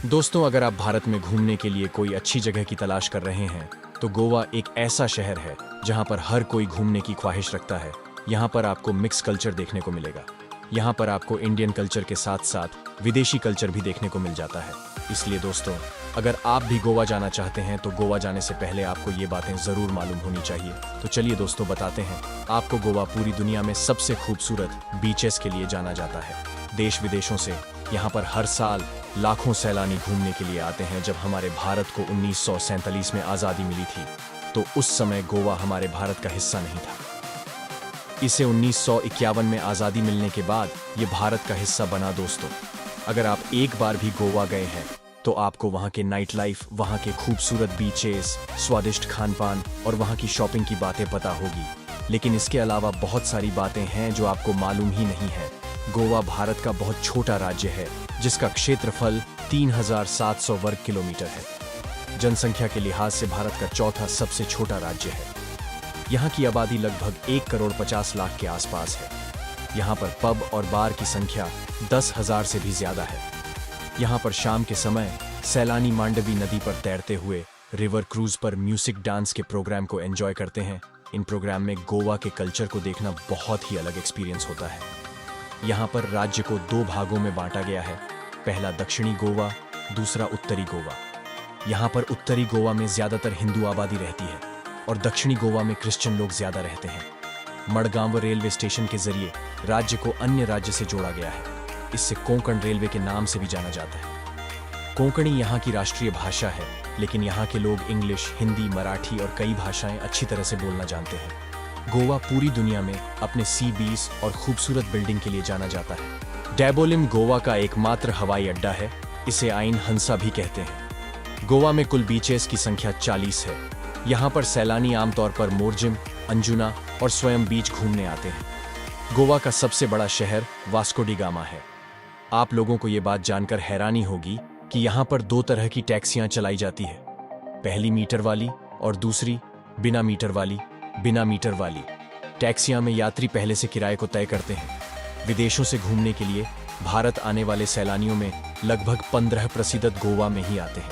दोस्तों, अगर आप भारत में घूमने के लिए कोई अच्छी जगह की तलाश कर रहे हैं तो गोवा एक ऐसा शहर है जहां पर हर कोई घूमने की ख्वाहिश रखता है। यहां पर आपको मिक्स कल्चर देखने को मिलेगा। यहां पर आपको इंडियन कल्चर के साथ साथ विदेशी कल्चर भी देखने को मिल जाता है। इसलिए दोस्तों, अगर आप भी गोवा जाना चाहते हैं तो गोवा जाने से पहले आपको ये बातें ज़रूर मालूम होनी चाहिए। तो चलिए दोस्तों, बताते हैं आपको। गोवा पूरी दुनिया में सबसे खूबसूरत बीचेस के लिए जाना जाता है। देश विदेशों से यहाँ पर हर साल लाखों सैलानी घूमने के लिए आते हैं। जब हमारे भारत को 1947 में आज़ादी मिली थी तो उस समय गोवा हमारे भारत का हिस्सा नहीं था। इसे 1951 में आज़ादी मिलने के बाद ये भारत का हिस्सा बना। दोस्तों, अगर आप एक बार भी गोवा गए हैं तो आपको वहाँ के नाइट लाइफ, वहाँ के खूबसूरत बीचेस, स्वादिष्ट खान पान और वहाँ की शॉपिंग की बातें पता होगी। लेकिन इसके अलावा बहुत सारी बातें हैं जो आपको मालूम ही नहीं है। गोवा भारत का बहुत छोटा राज्य है जिसका क्षेत्रफल 3700 वर्ग किलोमीटर है। जनसंख्या के लिहाज से भारत का चौथा सबसे छोटा राज्य है। यहाँ की आबादी लगभग 1,50,00,000 के आसपास है। यहाँ पर पब और बार की संख्या 10,000 से भी ज्यादा है। यहाँ पर शाम के समय सैलानी मांडवी नदी पर तैरते हुए रिवर क्रूज पर म्यूजिक डांस के प्रोग्राम को एंजॉय करते हैं। इन प्रोग्राम में गोवा के कल्चर को देखना बहुत ही अलग एक्सपीरियंस होता है। यहाँ पर राज्य को 2 भागों में बांटा गया है। पहला दक्षिणी गोवा, दूसरा उत्तरी गोवा। यहाँ पर उत्तरी गोवा में ज्यादातर हिंदू आबादी रहती है और दक्षिणी गोवा में क्रिश्चियन लोग ज्यादा रहते हैं। मडगांव रेलवे स्टेशन के जरिए राज्य को अन्य राज्य से जोड़ा गया है। इससे कोंकण रेलवे के नाम से भी जाना जाता है। कोंकणी यहाँ की राष्ट्रीय भाषा है, लेकिन यहाँ के लोग इंग्लिश, हिंदी, मराठी और कई भाषाएं अच्छी तरह से बोलना जानते हैं। गोवा पूरी दुनिया में अपने सी बीच और खूबसूरत बिल्डिंग के लिए जाना जाता है। डैबोलिम गोवा का एकमात्र हवाई अड्डा है। इसे आइन हंसा भी कहते हैं। गोवा में कुल बीचेस की संख्या 40 है। यहाँ पर सैलानी आमतौर पर मोरजिम, अंजुना और स्वयं बीच घूमने आते हैं। गोवा का सबसे बड़ा शहर वास्को डी गामा है। आप लोगों को ये बात जानकर हैरानी होगी कि यहाँ पर 2 तरह की टैक्सियां चलाई जाती है। पहली मीटर वाली और दूसरी बिना मीटर वाली। बिना मीटर वाली टैक्सियां में यात्री पहले से किराए को तय करते हैं। विदेशों से घूमने के लिए भारत आने वाले सैलानियों में लगभग 15% गोवा में ही आते हैं।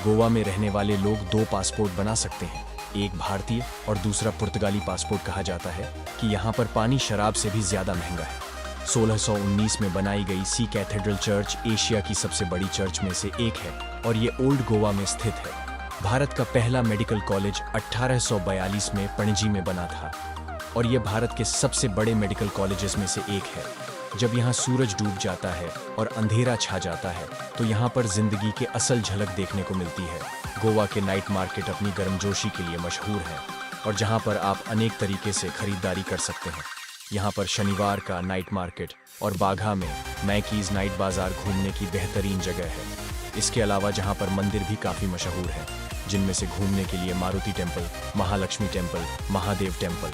गोवा में रहने वाले लोग 2 पासपोर्ट बना सकते हैं, एक भारतीय और दूसरा पुर्तगाली पासपोर्ट। कहा जाता है कि यहाँ पर पानी शराब से भी ज्यादा महंगा है। 1619 में बनाई गई सी कैथेड्रल चर्च एशिया की सबसे बड़ी चर्च में से एक है और ये ओल्ड गोवा में स्थित है। भारत का पहला मेडिकल कॉलेज 1842 में पणजी में बना था और ये भारत के सबसे बड़े मेडिकल कॉलेजेस में से एक है। जब यहाँ सूरज डूब जाता है और अंधेरा छा जाता है तो यहाँ पर जिंदगी के असल झलक देखने को मिलती है। गोवा के नाइट मार्केट अपनी गर्मजोशी के लिए मशहूर है और जहाँ पर आप अनेक तरीके से खरीदारी कर सकते हैं। यहाँ पर शनिवार का नाइट मार्केट और बाघा में मैकीज नाइट बाजार घूमने की बेहतरीन जगह है। इसके अलावा जहाँ पर मंदिर भी काफ़ी मशहूर हैं, जिनमें से घूमने के लिए Maruti temple, Mahalakshmi temple, Mahadev temple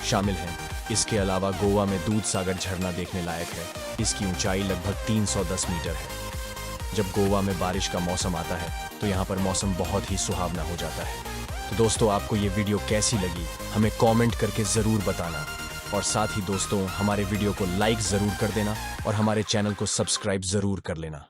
शामिल हैं। इसके अलावा गोवा में दूध सागर झरना देखने लायक है। इसकी ऊंचाई लगभग 310 मीटर है। जब गोवा में बारिश का मौसम आता है तो यहाँ पर मौसम बहुत ही सुहावना हो जाता है। तो दोस्तों, आपको ये वीडियो कैसी लगी हमें कमेंट करके ज़रूर बताना और साथ ही दोस्तों, हमारे वीडियो को लाइक ज़रूर कर देना और हमारे चैनल को सब्सक्राइब ज़रूर कर लेना।